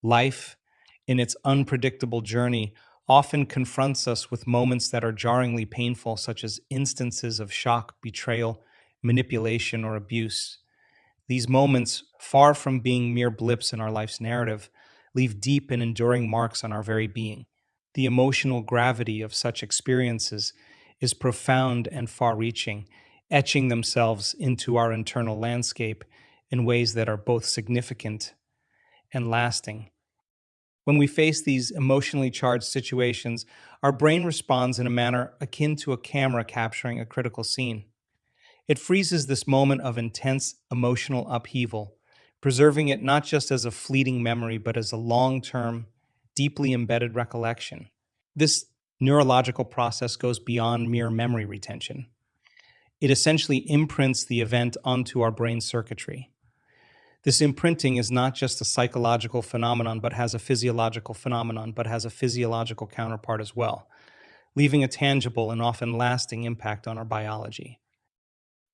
Life, in its unpredictable journey, often confronts us with moments that are jarringly painful, such as instances of shock, betrayal, manipulation, or abuse. These moments, far from being mere blips in our life's narrative, leave deep and enduring marks on our very being. The emotional gravity of such experiences is profound and far reaching, etching themselves into our internal landscape in ways that are both significant and lasting. When we face these emotionally charged situations, our brain responds in a manner akin to a camera capturing a critical scene. It freezes this moment of intense emotional upheaval, preserving it not just as a fleeting memory, but as a long term, deeply embedded recollection. This neurological process goes beyond mere memory retention. It essentially imprints the event onto our brain circuitry. This imprinting is not just a psychological phenomenon, but has a physiological counterpart as well, leaving a tangible and often lasting impact on our biology.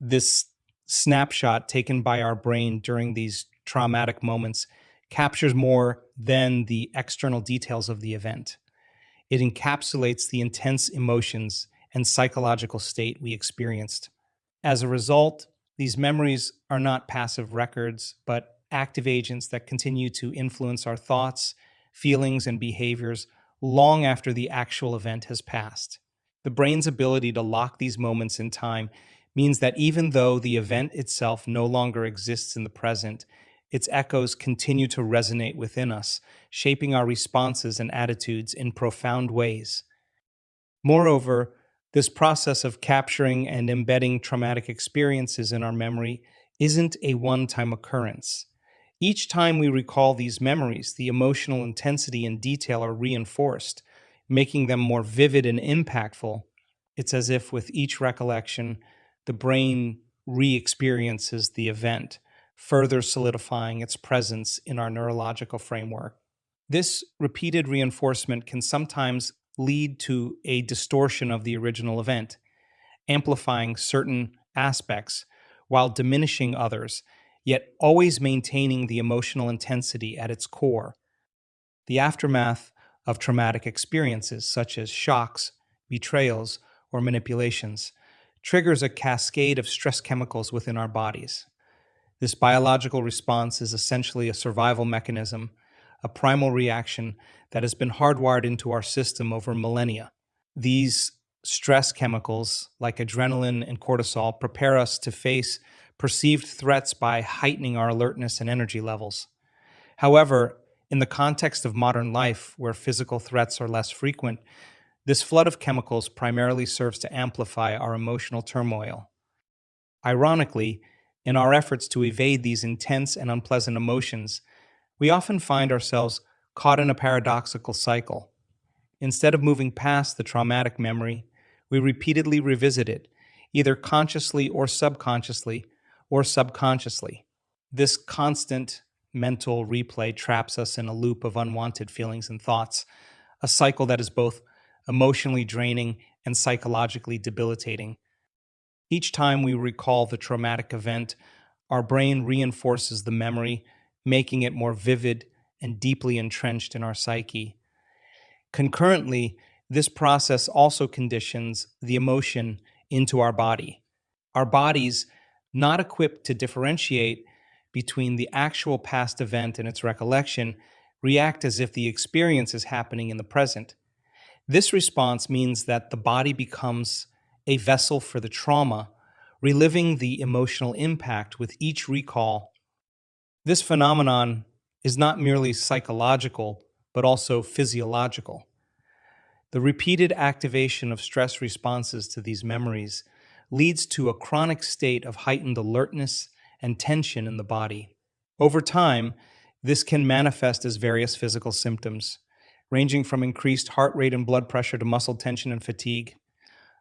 This snapshot taken by our brain during these traumatic moments captures more than the external details of the event. It encapsulates the intense emotions and psychological state we experienced. As a result, these memories are not passive records, but active agents that continue to influence our thoughts, feelings, and behaviors long after the actual event has passed. The brain's ability to lock these moments in time means that even though the event itself no longer exists in the present, its echoes continue to resonate within us, shaping our responses and attitudes in profound ways. Moreover, this process of capturing and embedding traumatic experiences in our memory isn't a one time occurrence. Each time we recall these memories, the emotional intensity and detail are reinforced, making them more vivid and impactful. It's as if with each recollection, the brain re experiences the event, further solidifying its presence in our neurological framework. This repeated reinforcement can sometimes lead to a distortion of the original event, amplifying certain aspects while diminishing others, yet always maintaining the emotional intensity at its core. The aftermath of traumatic experiences, such as shocks, betrayals, or manipulations, triggers a cascade of stress chemicals within our bodies. This biological response is essentially a survival mechanism, a primal reaction that has been hardwired into our system over millennia. These stress chemicals, like adrenaline and cortisol, prepare us to face perceived threats by heightening our alertness and energy levels. However, in the context of modern life, where physical threats are less frequent, this flood of chemicals primarily serves to amplify our emotional turmoil. Ironically, in our efforts to evade these intense and unpleasant emotions, we often find ourselves caught in a paradoxical cycle. Instead of moving past the traumatic memory, we repeatedly revisit it, either consciously or subconsciously. This constant mental replay traps us in a loop of unwanted feelings and thoughts, a cycle that is both emotionally draining and psychologically debilitating. Each time we recall the traumatic event, our brain reinforces the memory, making it more vivid and deeply entrenched in our psyche. Concurrently, this process also conditions the emotion into our body. Our bodies, not equipped to differentiate between the actual past event and its recollection, react as if the experience is happening in the present. This response means that the body becomes a vessel for the trauma, reliving the emotional impact with each recall. This phenomenon is not merely psychological, but also physiological. The repeated activation of stress responses to these memories leads to a chronic state of heightened alertness and tension in the body. Over time, this can manifest as various physical symptoms, ranging from increased heart rate and blood pressure to muscle tension and fatigue.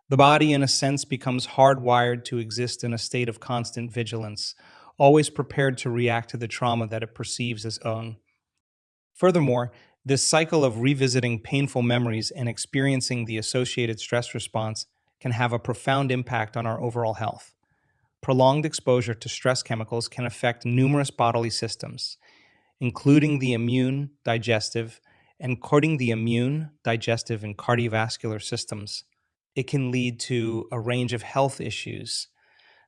The body, in a sense, becomes hardwired to exist in a state of constant vigilance, always prepared to react to the trauma that it perceives as own. Furthermore, this cycle of revisiting painful memories and experiencing the associated stress response can have a profound impact on our overall health. Prolonged exposure to stress chemicals can affect numerous bodily systems, including the immune, digestive, and coating the immune, digestive, and cardiovascular systems. It can lead to a range of health issues,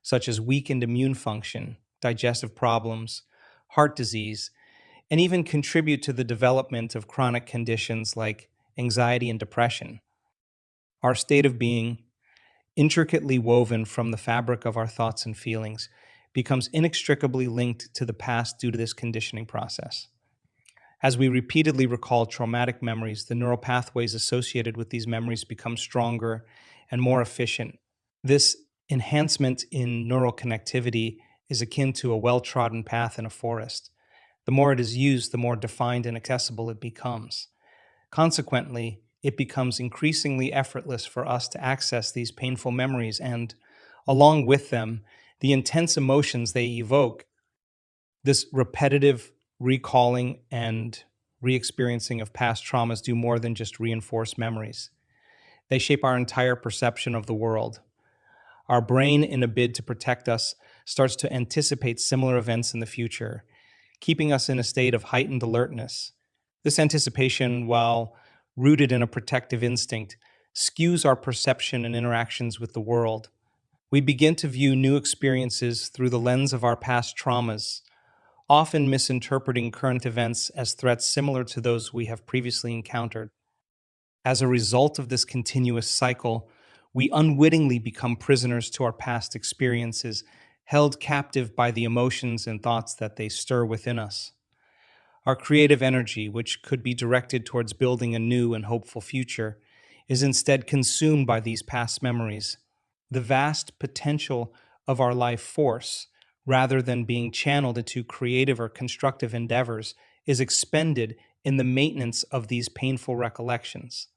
such as weakened immune function, digestive problems, heart disease, and even contribute to the development of chronic conditions like anxiety and depression. Our state of being, intricately woven from the fabric of our thoughts and feelings, becomes inextricably linked to the past due to this conditioning process. As we repeatedly recall traumatic memories, the neural pathways associated with these memories become stronger and more efficient. This enhancement in neural connectivity is akin to a well trodden path in a forest. The more it is used, the more defined and accessible it becomes. Consequently, it becomes increasingly effortless for us to access these painful memories and, along with them, the intense emotions they evoke. This repetitive recalling and re experiencing of past traumas do more than just reinforce memories. They shape our entire perception of the world. Our brain, in a bid to protect us, starts to anticipate similar events in the future, keeping us in a state of heightened alertness. This anticipation, while rooted in a protective instinct, skews our perception and interactions with the world. We begin to view new experiences through the lens of our past traumas, often misinterpreting current events as threats similar to those we have previously encountered. As a result of this continuous cycle, we unwittingly become prisoners to our past experiences, held captive by the emotions and thoughts that they stir within us. Our creative energy, which could be directed towards building a new and hopeful future, is instead consumed by these past memories. The vast potential of our life force, rather than being channeled into creative or constructive endeavors, is expended in the maintenance of these painful recollections.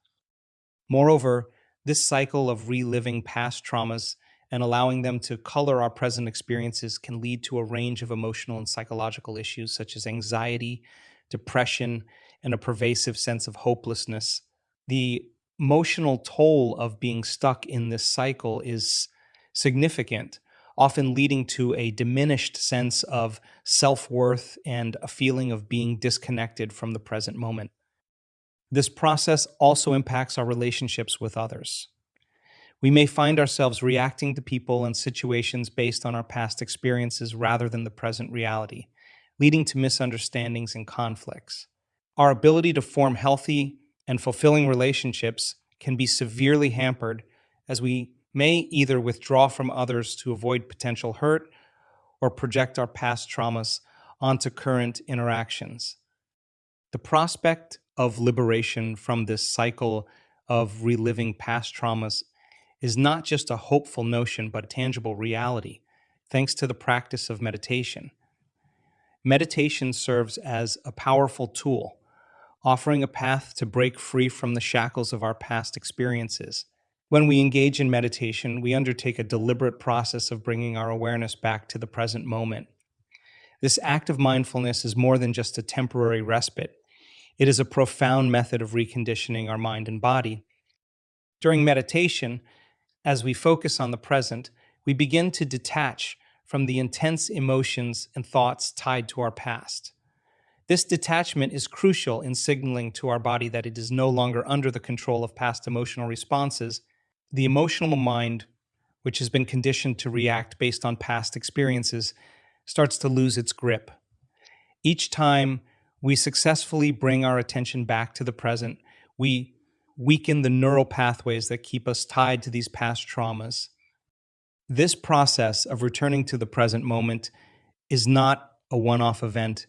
Moreover, this cycle of reliving past traumas and allowing them to color our present experiences can lead to a range of emotional and psychological issues such as anxiety, depression, and a pervasive sense of hopelessness. The emotional toll of being stuck in this cycle is significant, often leading to a diminished sense of self worth and a feeling of being disconnected from the present moment. This process also impacts our relationships with others. We may find ourselves reacting to people and situations based on our past experiences rather than the present reality, leading to misunderstandings and conflicts. Our ability to form healthy and fulfilling relationships can be severely hampered as we may either withdraw from others to avoid potential hurt or project our past traumas onto current interactions. The prospect of liberation from this cycle of reliving past traumas is not just a hopeful notion, but a tangible reality, thanks to the practice of meditation. Meditation serves as a powerful tool, offering a path to break free from the shackles of our past experiences. When we engage in meditation, we undertake a deliberate process of bringing our awareness back to the present moment. This act of mindfulness is more than just a temporary respite. It is a profound method of reconditioning our mind and body. During meditation, as we focus on the present, we begin to detach from the intense emotions and thoughts tied to our past. This detachment is crucial in signaling to our body that it is no longer under the control of past emotional responses. The emotional mind, which has been conditioned to react based on past experiences, starts to lose its grip. Each time we successfully bring our attention back to the present, we weaken the neural pathways that keep us tied to these past traumas. This process of returning to the present moment is not a one off event,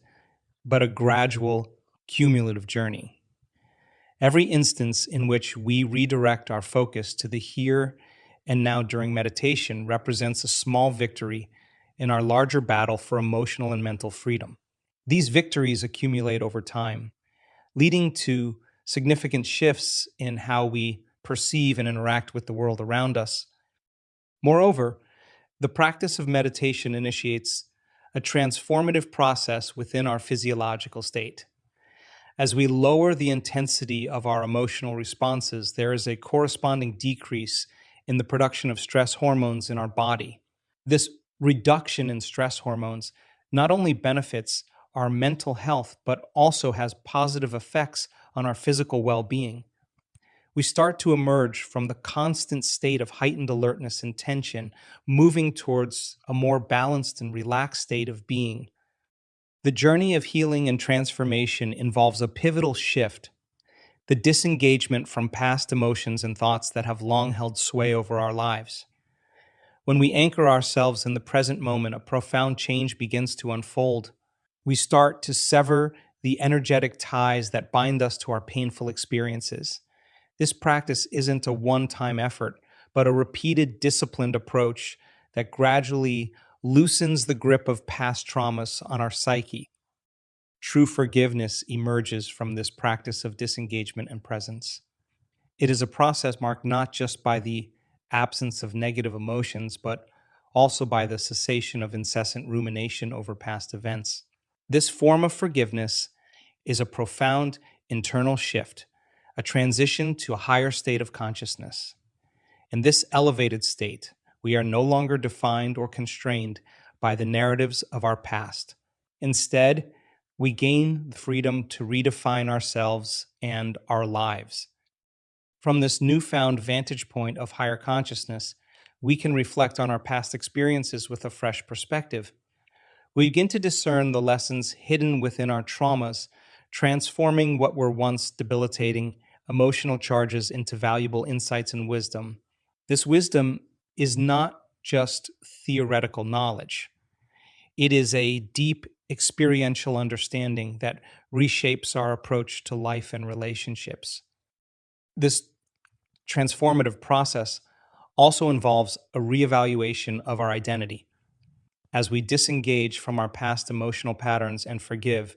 but a gradual, cumulative journey. Every instance in which we redirect our focus to the here and now during meditation represents a small victory in our larger battle for emotional and mental freedom. These victories accumulate over time, leading to significant shifts in how we perceive and interact with the world around us. Moreover, the practice of meditation initiates a transformative process within our physiological state. As we lower the intensity of our emotional responses, there is a corresponding decrease in the production of stress hormones in our body. This reduction in stress hormones not only benefits our mental health, but also has positive effects on our physical well being. We start to emerge from the constant state of heightened alertness and tension, moving towards a more balanced and relaxed state of being. The journey of healing and transformation involves a pivotal shift, the disengagement from past emotions and thoughts that have long held sway over our lives. When we anchor ourselves in the present moment, a profound change begins to unfold. We start to sever the energetic ties that bind us to our painful experiences. This practice isn't a one time effort, but a repeated, disciplined approach that gradually loosens the grip of past traumas on our psyche. True forgiveness emerges from this practice of disengagement and presence. It is a process marked not just by the absence of negative emotions, but also by the cessation of incessant rumination over past events. This form of forgiveness is a profound internal shift, a transition to a higher state of consciousness. In this elevated state, we are no longer defined or constrained by the narratives of our past. Instead, we gain the freedom to redefine ourselves and our lives. From this newfound vantage point of higher consciousness, we can reflect on our past experiences with a fresh perspective. We begin to discern the lessons hidden within our traumas, transforming what were once debilitating emotional charges into valuable insights and wisdom. This wisdom is not just theoretical knowledge, it is a deep experiential understanding that reshapes our approach to life and relationships. This transformative process also involves a reevaluation of our identity. As we disengage from our past emotional patterns and forgive,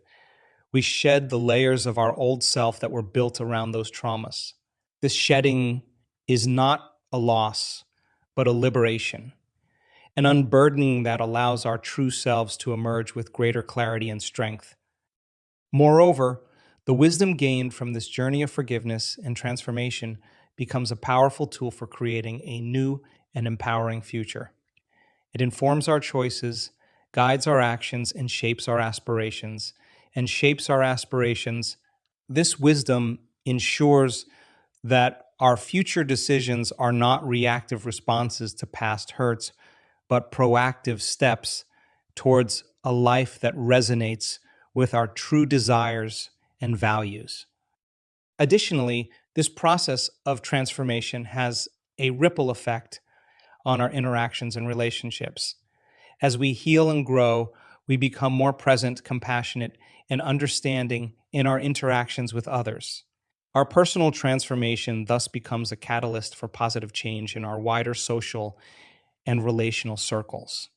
we shed the layers of our old self that were built around those traumas. This shedding is not a loss, but a liberation, an unburdening that allows our true selves to emerge with greater clarity and strength. Moreover, the wisdom gained from this journey of forgiveness and transformation becomes a powerful tool for creating a new and empowering future. It informs our choices, guides our actions, and shapes our aspirations. This wisdom ensures that our future decisions are not reactive responses to past hurts, but proactive steps towards a life that resonates with our true desires and values. Additionally, this process of transformation has a ripple effect on our interactions and relationships. As we heal and grow, we become more present, compassionate, and understanding in our interactions with others. Our personal transformation thus becomes a catalyst for positive change in our wider social and relational circles.